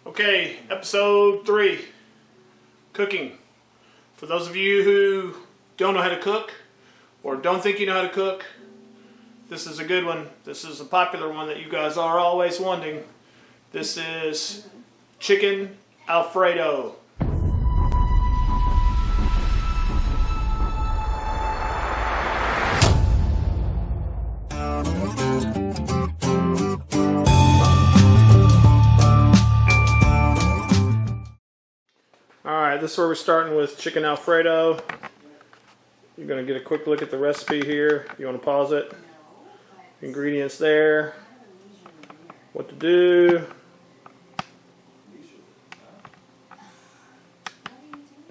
Okay, episode 3, cooking. For those of you who don't know how to cook or don't think you know how to cook, this is a good one. This is a popular one that you guys are always wanting. This is chicken Alfredo. Alright, this is where we're starting with chicken Alfredo. You're going to get a quick look at the recipe here. You want to pause it. Ingredients there. What to do.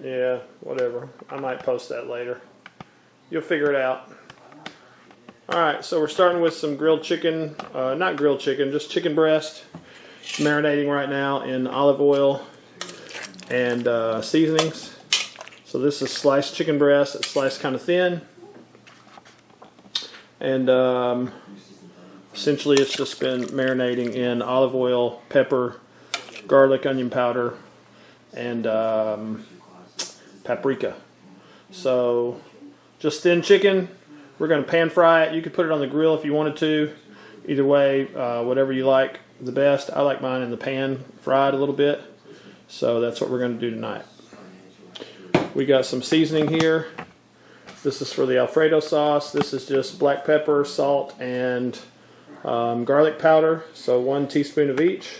Yeah, whatever. I might post that later. You'll figure it out. Alright, so we're starting with some grilled chicken. Not grilled chicken, just chicken breast. Marinating right now in olive oil and seasonings. So this is sliced chicken breast. It's sliced kind of thin, and essentially it's just been marinating in olive oil, pepper, garlic, onion powder, and paprika. So just thin chicken. We're going to pan fry it. You could put it on the grill if you wanted to. Either way, whatever you like the best. I like mine in the pan fried a little bit. So that's what we're going to do tonight. We got some seasoning here. This is for the Alfredo sauce. This is just black pepper, salt, and garlic powder. So 1 teaspoon of each.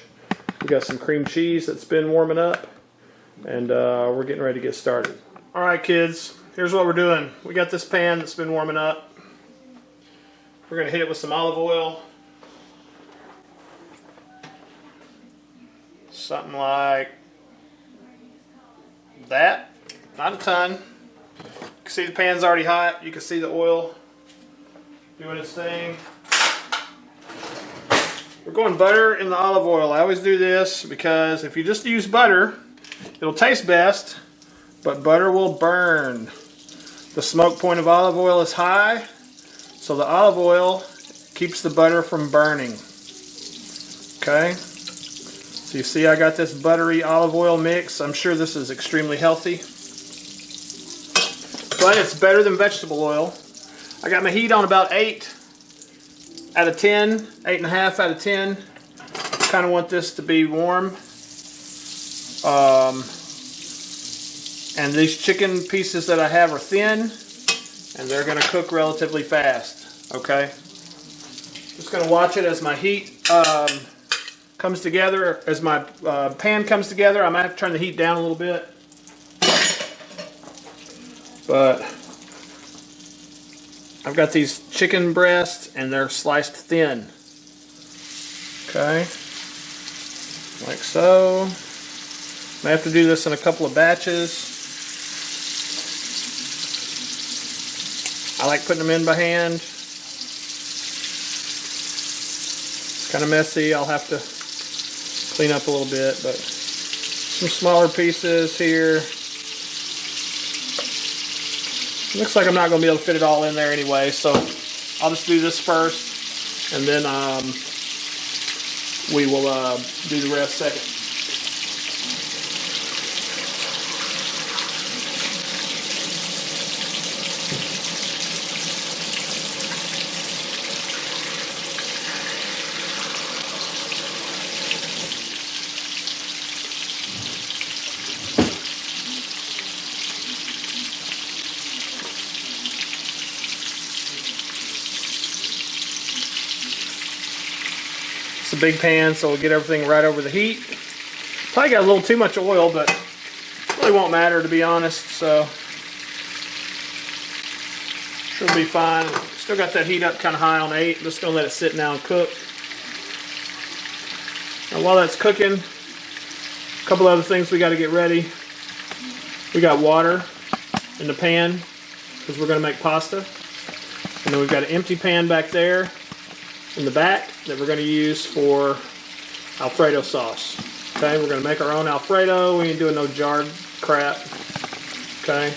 We got some cream cheese that's been warming up. And we're getting ready to get started. Alright kids, here's what we're doing. We got this pan that's been warming up. We're going to hit it with some olive oil. Something like that, not a ton. You can see the pan's already hot. You can see the oil doing its thing. We're going butter in the olive oil. I always do this because if you just use butter, it'll taste best, but butter will burn. The smoke point of olive oil is high, so the olive oil keeps the butter from burning. Okay? So you see I got this buttery olive oil mix. I'm sure this is extremely healthy. But it's better than vegetable oil. I got my heat on about 8 out of 10. 8.5 out of 10. Kind of want this to be warm. And these chicken pieces that I have are thin. And they're going to cook relatively fast. Okay? Just going to watch it as my heat comes together, as my pan comes together. I might have to turn the heat down a little bit, but I've got these chicken breasts and they're sliced thin. Okay, like so. I have to do this in a couple of batches. I like putting them in by hand. It's kind of messy. I'll have to clean up a little bit, but some smaller pieces here. Looks like I'm not going to be able to fit it all in there anyway, so I'll just do this first, and then we will do the rest second. It's a big pan, so we'll get everything right over the heat. Probably got a little too much oil, but it really won't matter, to be honest, so should be fine. Still got that heat up kind of high on 8. I'm just going to let it sit now and cook. Now while that's cooking, a couple other things we got to get ready. We got water in the pan because we're going to make pasta. And then we've got an empty pan back there in the back that we're going to use for Alfredo sauce. Okay, we're going to make our own Alfredo. We ain't doing no jarred crap. Okay,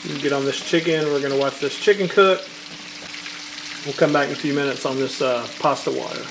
you can get on this chicken. We're going to watch this chicken cook. We'll come back in a few minutes on this pasta water.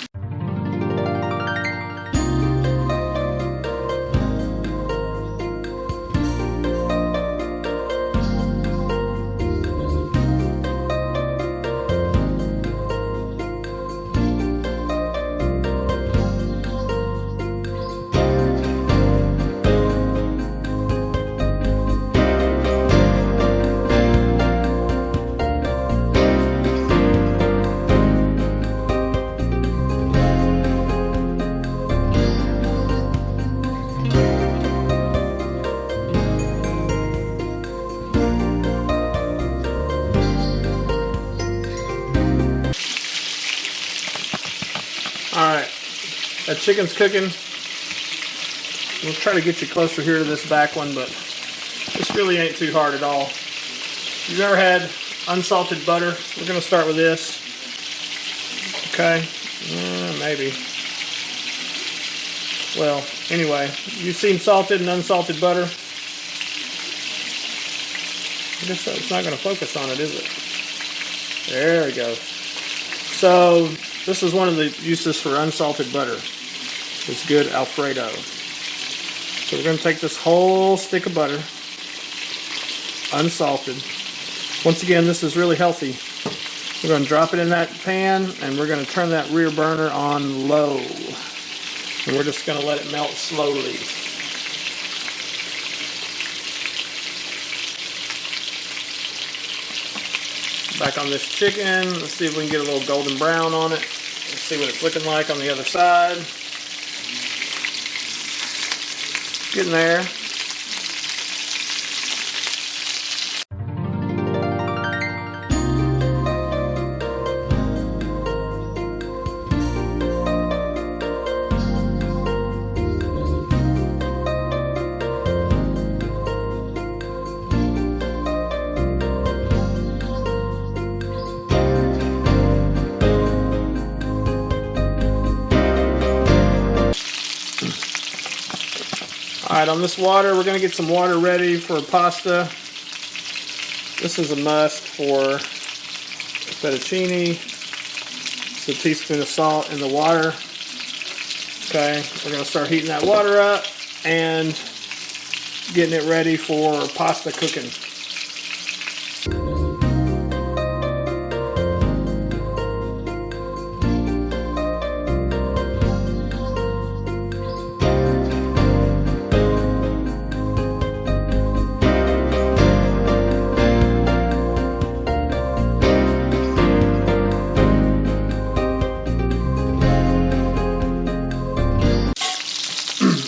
Alright, that chicken's cooking. We'll try to get you closer here to this back one, but this really ain't too hard at all. If you've ever had unsalted butter, we're going to start with this. Okay, maybe. Well, anyway, you've seen salted and unsalted butter. I guess it's not going to focus on it, is it? There we go. So, this is one of the uses for unsalted butter. It's good Alfredo. So we're going to take this whole stick of butter, unsalted. Once again, this is really healthy. We're going to drop it in that pan, and we're going to turn that rear burner on low. And we're just going to let it melt slowly. Back on this chicken, let's see if we can get a little golden brown on it. Let's see what it's looking like on the other side. Getting there. Alright, on this water, we're going to get some water ready for pasta. This is a must for fettuccine. It's a teaspoon of salt in the water. Okay, we're going to start heating that water up and getting it ready for pasta cooking.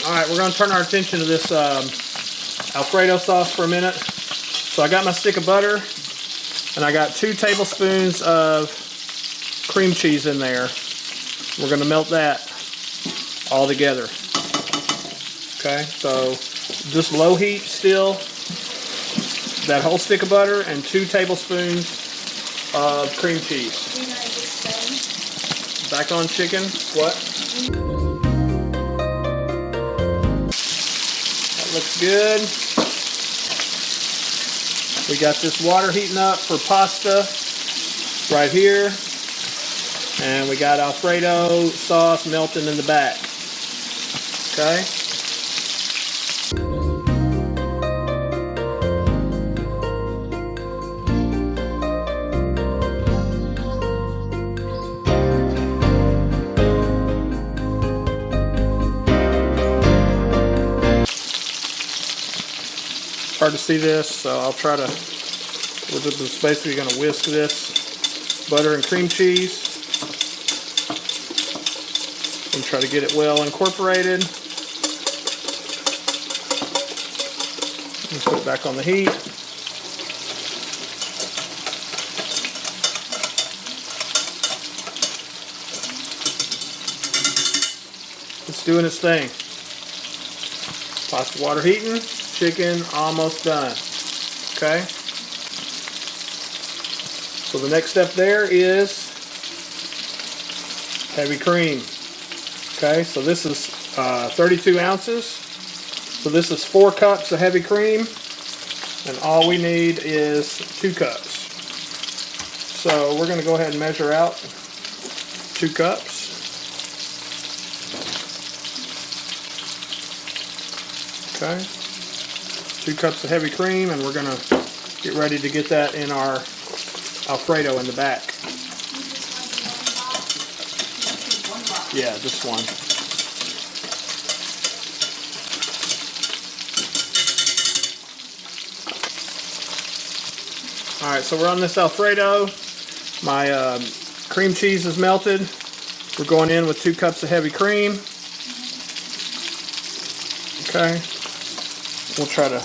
Alright, we're going to turn our attention to this Alfredo sauce for a minute. So I got my stick of butter, and I got 2 tablespoons of cream cheese in there. We're going to melt that all together. Okay, so just low heat still. That whole stick of butter and 2 tablespoons of cream cheese. Back on chicken. What? Looks good. We got this water heating up for pasta right here. And we got Alfredo sauce melting in the back. Okay. Hard to see this, so I'll try to, we're just basically going to whisk this butter and cream cheese and try to get it well incorporated. And put it back on the heat. It's doing its thing. Pasta water heating. Chicken almost done. Okay. So the next step there is heavy cream. Okay, so this is 32 ounces. So this is 4 cups of heavy cream, and all we need is 2 cups. So we're going to go ahead and measure out 2 cups. Okay. 2 cups of heavy cream, and we're going to get ready to get that in our Alfredo in the back. Yeah, just one. Alright, so we're on this Alfredo. My cream cheese is melted. We're going in with 2 cups of heavy cream. Okay. We'll try to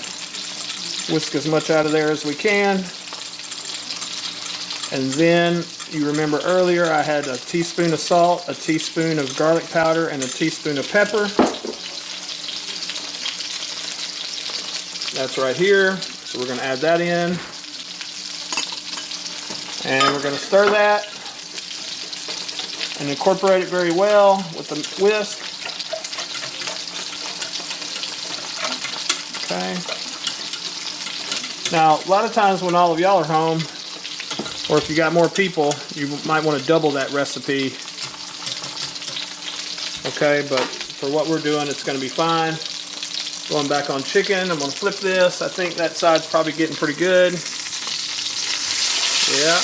whisk as much out of there as we can. And then You remember earlier I had a teaspoon of salt, a teaspoon of garlic powder, and a teaspoon of pepper. That's right here. So we're going to add that in. And we're going to stir that and incorporate it very well with the whisk. Okay. Now, a lot of times when all of y'all are home, or if you got more people, you might want to double that recipe. Okay, but for what we're doing, it's going to be fine. Going back on chicken, I'm going to flip this. I think that side's probably getting pretty good. Yeah.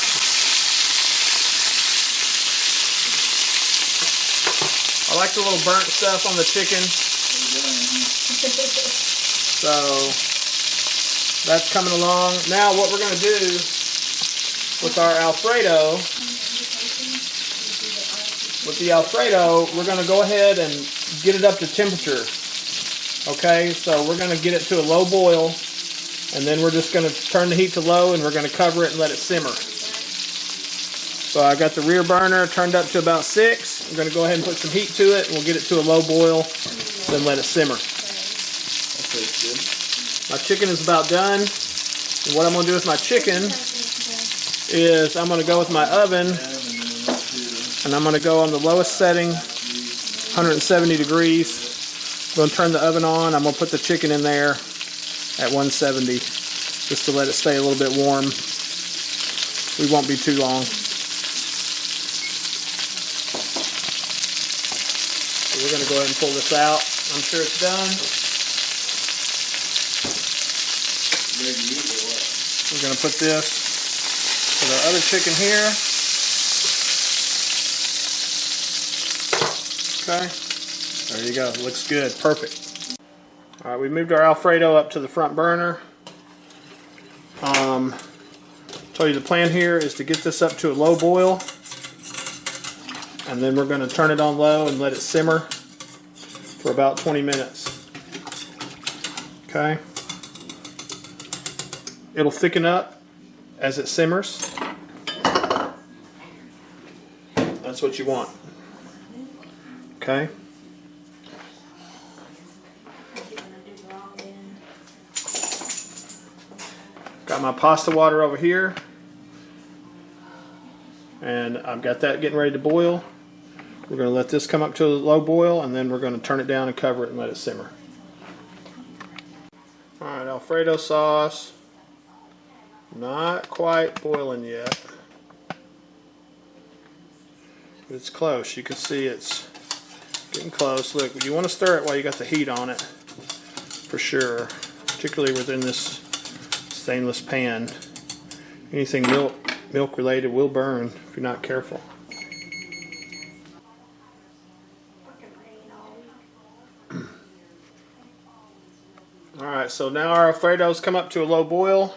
I like the little burnt stuff on the chicken. So that's coming along. Now what we're going to do with our Alfredo, we're going to go ahead and get it up to temperature. Okay, so we're going to get it to a low boil, and then we're just going to turn the heat to low, and we're going to cover it and let it simmer. So I got the rear burner turned up to about 6. I'm going to go ahead and put some heat to it, and we'll get it to a low boil, then let it simmer. My chicken is about done. And what I'm going to do with my chicken is I'm going to go with my oven, and I'm going to go on the lowest setting, 170 degrees. I'm going to turn the oven on. I'm going to put the chicken in there at 170 just to let it stay a little bit warm. We won't be too long. So we're going to go ahead and pull this out. I'm sure it's done. We're going to put this with our other chicken here. Okay. There you go. Looks good. Perfect. All right, we moved our Alfredo up to the front burner. Tell you the plan here is to get this up to a low boil, and then we're going to turn it on low and let it simmer for about 20 minutes. Okay. It'll thicken up as it simmers. That's what you want. Okay. Got my pasta water over here, and I've got that getting ready to boil. We're going to let this come up to a low boil, and then we're going to turn it down and cover it and let it simmer. Alright, Alfredo sauce. Not quite boiling yet. But it's close. You can see it's getting close. Look, you want to stir it while you got the heat on it, for sure. Particularly within this stainless pan. Anything milk related will burn if you're not careful. Alright, so now our Alfredo's come up to a low boil.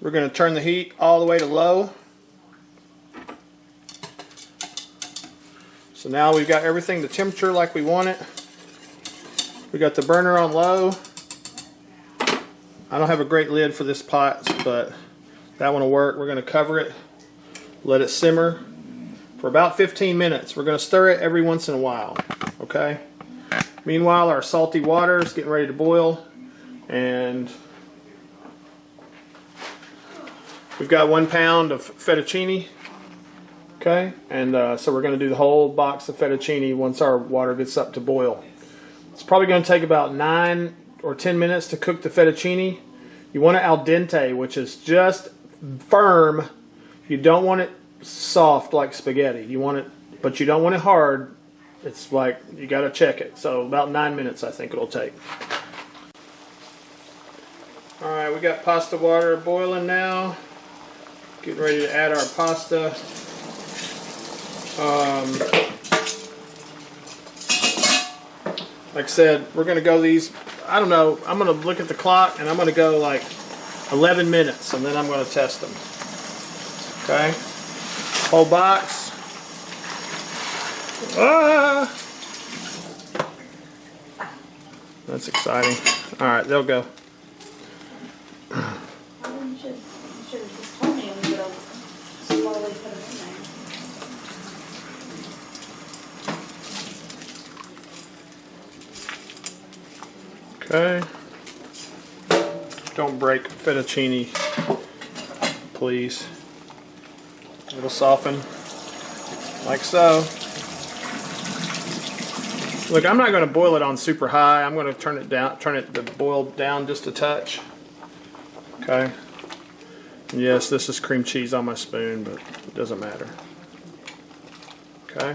We're going to turn the heat all the way to low. So now we've got everything the temperature like we want it. We got the burner on low. I don't have a great lid for this pot, but that one will work. We're going to cover it, let it simmer for about 15 minutes. We're going to stir it every once in a while. Okay? Meanwhile, our salty water is getting ready to boil, and we've got 1 pound of fettuccine. Okay, and so we're going to do the whole box of fettuccine once our water gets up to boil. It's probably going to take about 9 or 10 minutes to cook the fettuccine. You want it al dente, which is just firm. You don't want it soft like spaghetti. You want it, but you don't want it hard. It's like, you got to check it. So about 9 minutes I think it'll take. Alright, we got pasta water boiling now. Getting ready to add our pasta. Like I said, we're going to go these, I don't know, I'm going to look at the clock and I'm going to go like 11 minutes and then I'm going to test them. Okay? Whole box. Ah! That's exciting. Alright, they'll go. You should have just told me and we would have slowly put them in there. Okay. Don't break fettuccine, please. It'll soften like so. Look, I'm not going to boil it on super high. I'm going to turn it to boil down just a touch. Okay. And yes, this is cream cheese on my spoon, but it doesn't matter. Okay.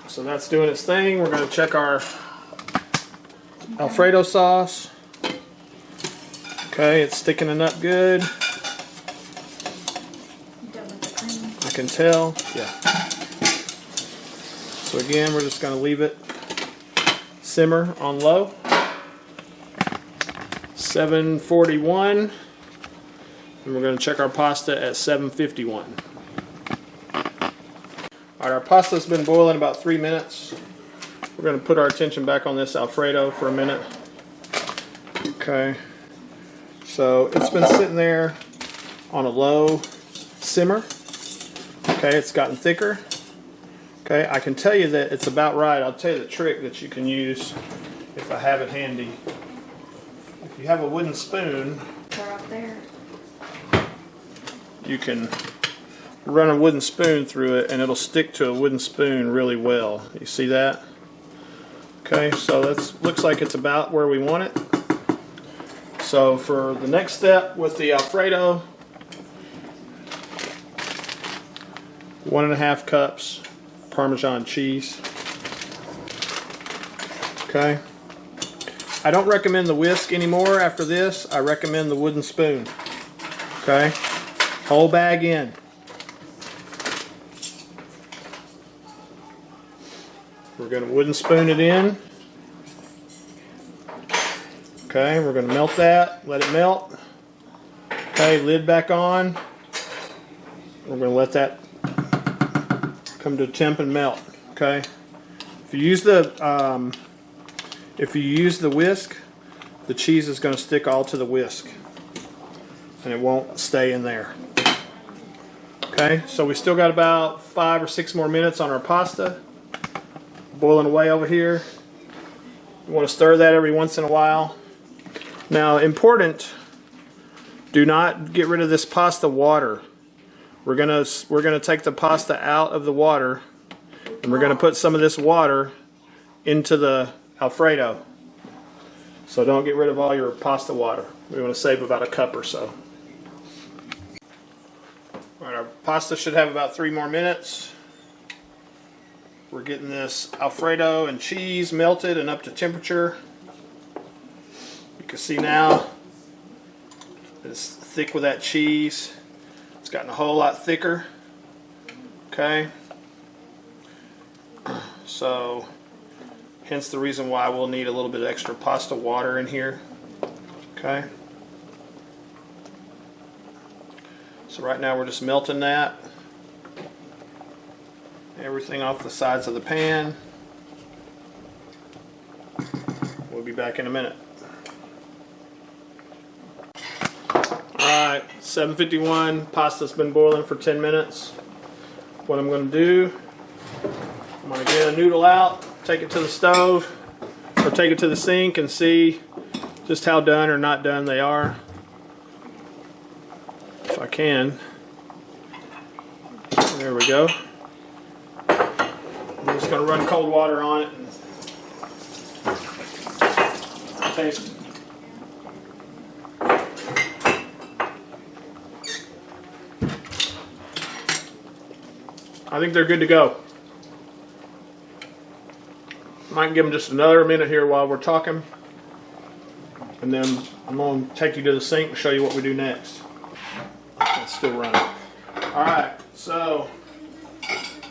So that's doing its thing. We're going to check our Alfredo sauce. Okay, it's thickening up good. I can tell. Yeah. So again, we're just going to leave it simmer on low. 741. And we're going to check our pasta at 751. Alright, our pasta's been boiling about 3 minutes. We're going to put our attention back on this Alfredo for a minute. Okay. So it's been sitting there on a low simmer. Okay, it's gotten thicker. Okay, I can tell you that it's about right. I'll tell you the trick that you can use if I have it handy. If you have a wooden spoon, they're up there. You can run a wooden spoon through it and it'll stick to a wooden spoon really well. You see that? Okay, so that looks like it's about where we want it. So for the next step with the Alfredo, 1.5 cups Parmesan cheese. Okay. I don't recommend the whisk anymore after this. I recommend the wooden spoon. Okay. Whole bag in. We're going to wooden spoon it in. Okay, we're going to melt that. Let it melt. Okay, lid back on. We're going to let that come to temp and melt. Okay. If you use the whisk, the cheese is going to stick all to the whisk, and it won't stay in there. Okay, so we still got about 5 or 6 more minutes on our pasta, boiling away over here. You want to stir that every once in a while. Now, important, do not get rid of this pasta water. We're gonna take the pasta out of the water, and we're gonna put some of this water into the Alfredo. So don't get rid of all your pasta water. We want to save about a cup or so. All right, our pasta should have about 3 more minutes. We're getting this Alfredo and cheese melted and up to temperature. You can see now it's thick with that cheese. It's gotten a whole lot thicker. Okay. So hence the reason why we'll need a little bit of extra pasta water in here. Okay. So right now we're just melting that. Everything off the sides of the pan. We'll be back in a minute. Alright, 7:51. Pasta's been boiling for 10 minutes. What I'm going to do, I'm going to get a noodle out, take it to the stove, or take it to the sink and see just how done or not done they are. If I can. There we go. I'm just going to run cold water on it and taste it. I think they're good to go. Might give them just another minute here while we're talking, and then I'm going to take you to the sink and show you what we do next. It's still running. Alright, so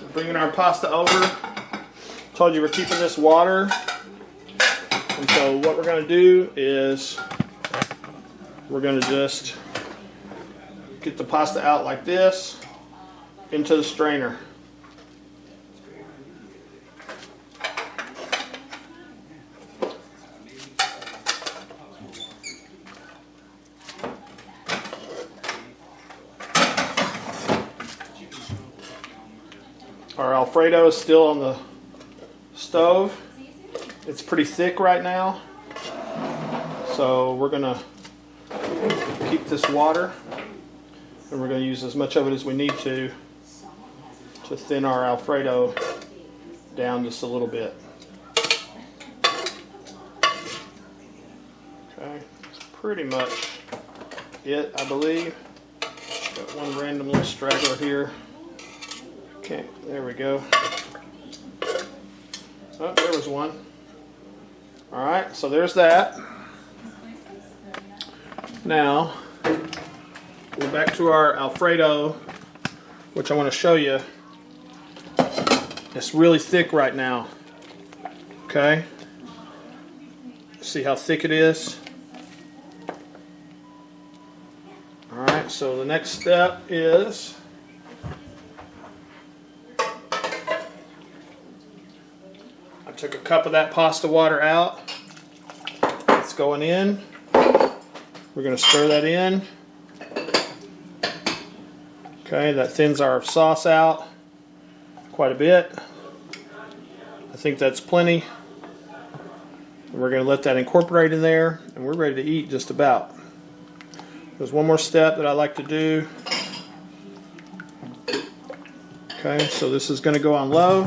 we're bringing our pasta over. Told you we're keeping this water, and so what we're going to do is we're going to just get the pasta out like this into the strainer. Our Alfredo is still on the stove. It's pretty thick right now, so we're gonna keep this water, and we're gonna use as much of it as we need to thin our Alfredo down just a little bit. Okay, that's pretty much it, I believe. Got one random little straggler here. Okay, there we go. Oh, there was one. All right, so there's that. Now, we're back to our Alfredo, which I want to show you. It's really thick right now. Okay? See how thick it is? All right, so the next step is I took a cup of that pasta water out. It's going in. We're going to stir that in. Okay, that thins our sauce out quite a bit. I think that's plenty. We're going to let that incorporate in there, and we're ready to eat just about. There's one more step that I like to do. Okay, so this is going to go on low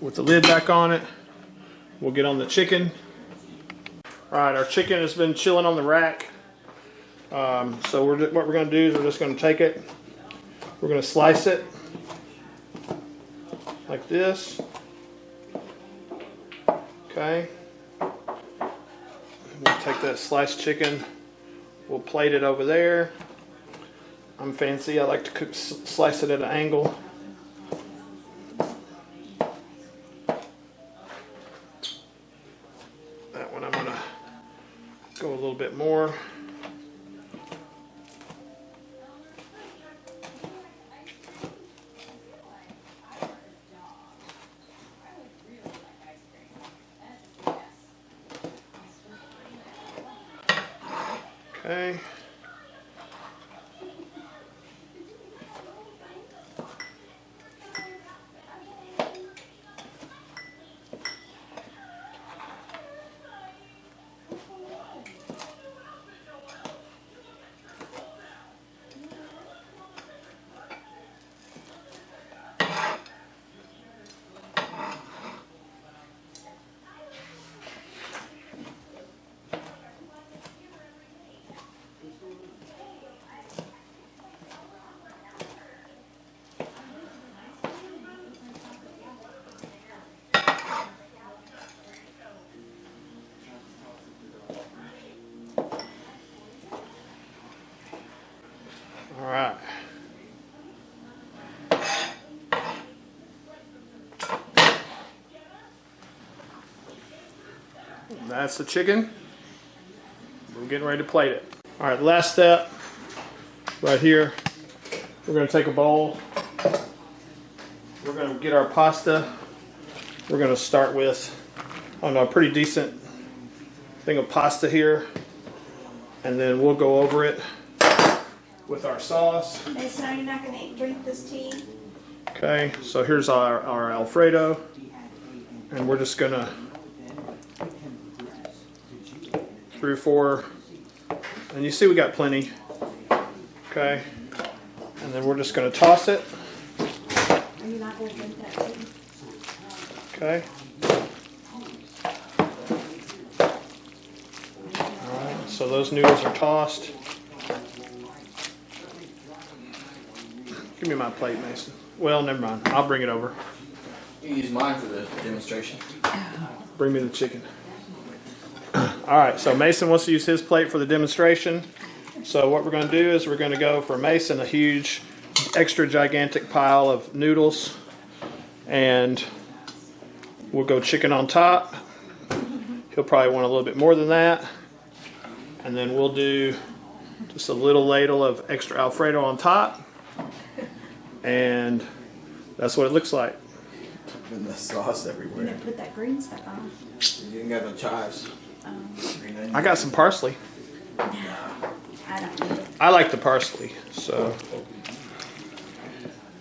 with the lid back on it. We'll get on the chicken. All right, our chicken has been chilling on the rack. So what we're going to do is we're just going to take it. We're going to slice it like this. Okay. We'll take that sliced chicken. We'll plate it over there. I'm fancy. I like to slice it at an angle. That one I'm going to go a little bit more. Okay. All right. That's the chicken. We're getting ready to plate it. All right, last step right here. We're going to take a bowl. We're going to get our pasta. We're going to start with, I don't know, a pretty decent thing of pasta here. And then we'll go over it with our sauce. Mason, are you not going to drink this tea? Okay, so here's our Alfredo. And we're just going to 3 or 4. And you see we got plenty. Okay. And then we're just going to toss it. Are you not going to drink that tea? Okay. Alright, so those noodles are tossed. Give me my plate, Mason. Well, never mind. I'll bring it over. You use mine for the demonstration. Bring me the chicken. Alright, so Mason wants to use his plate for the demonstration. So what we're going to do is we're going to go for Mason a huge, extra gigantic pile of noodles. And we'll go chicken on top. He'll probably want a little bit more than that. And then we'll do just a little ladle of extra Alfredo on top. And that's what it looks like. And the sauce You everywhere. didn't put that green stuff on. You didn't got no chives. I got some parsley. I don't need it. I like the parsley, so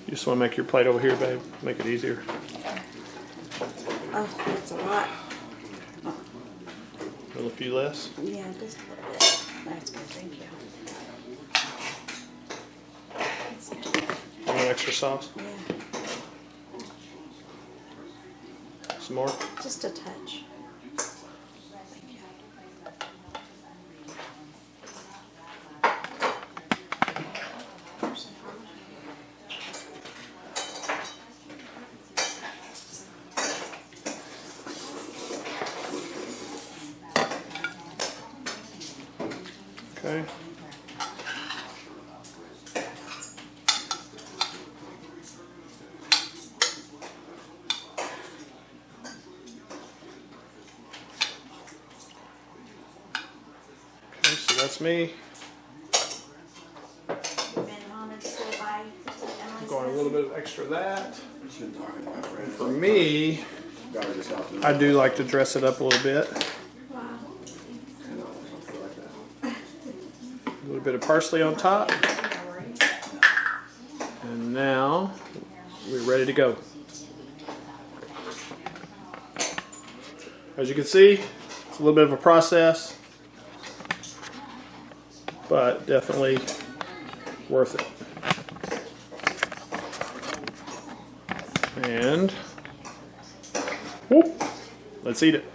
you just want to make your plate over here, babe. Make it easier. Oh, that's a lot. A little few less. Yeah, just a little bit. That's good, thank you. You want extra sauce? Yeah, Some more? just a touch. Thank you. Okay. Okay, so that's me. Been on it still by Emily's Going a little bit extra of that. For For me, I do like to dress it up a little bit. Wow. A little bit of parsley on top. And now we're ready to go. As you can see, it's a little bit of a process, but definitely worth it. And whoop, let's eat it.